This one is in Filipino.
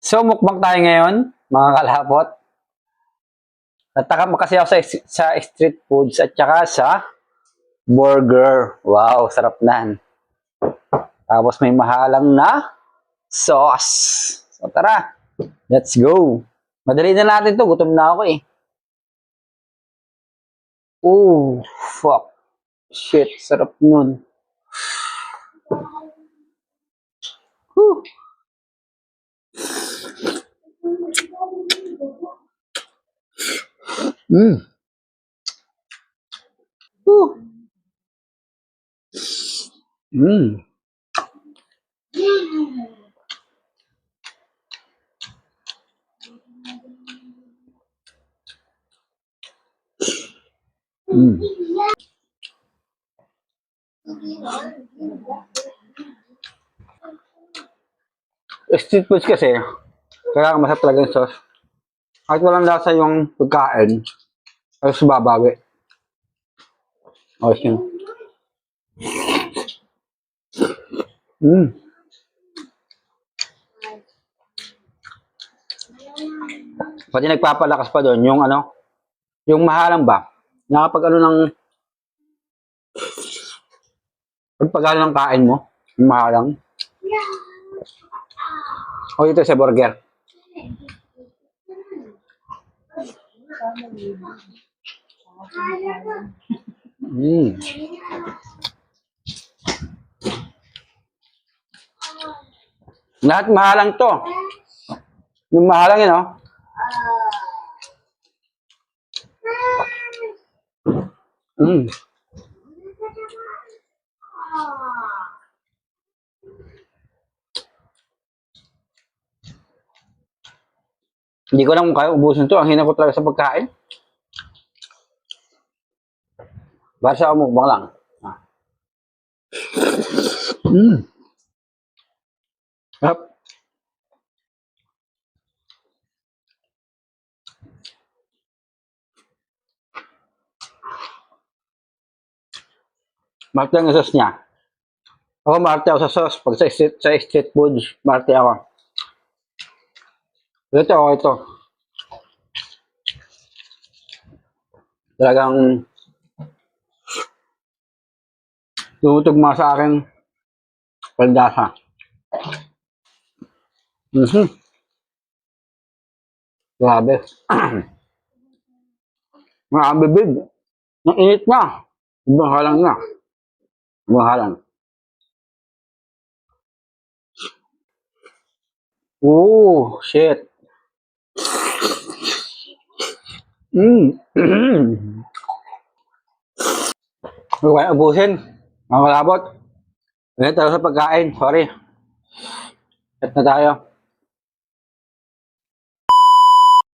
So, mukbang tayo ngayon, mga kalapot. Natakam kasi ako sa street foods at saka sa burger. Wow, sarap nan. Tapos may mahalang na sauce. So, tara, let's go. Madali na natin to, gutom na ako eh. Oh, fuck. Shit, sarap nun. Whew. Mm. Whew. Mm. Mm. Street foods kasi, kailangan masarap talaga yung sauce. Kahit walang lasa yung pagkain, ayos babawi. Ayos yun. Mm. Pati nagpapalakas pa doon yung ano, yung mahalang ba? Nakapag ano ng pagpagano ng kain mo, yung mahalang. O ito sa burger. Mm. Lahat mahalang to. Yung mahalang yun, oh. Mm. Hindi ko lang kaya ubusin to. Ang hina ko talaga sa pagkain. Basta umukbang lang. Mm. Sarap. Marte ang sauce niya. Ako marte ako sa sauce. Pag sa street food, marte ako. Ito. Talagang tutugma sa aking pandasa. Mm-hmm. Grabe. Mga bibig. Ang init na. Ibang halang na. Ibang halang. Oh, shit. Mm. Huwag kayo ubusin. Mga kalabot. Ganito sa pagkain. Sorry. Set na tayo.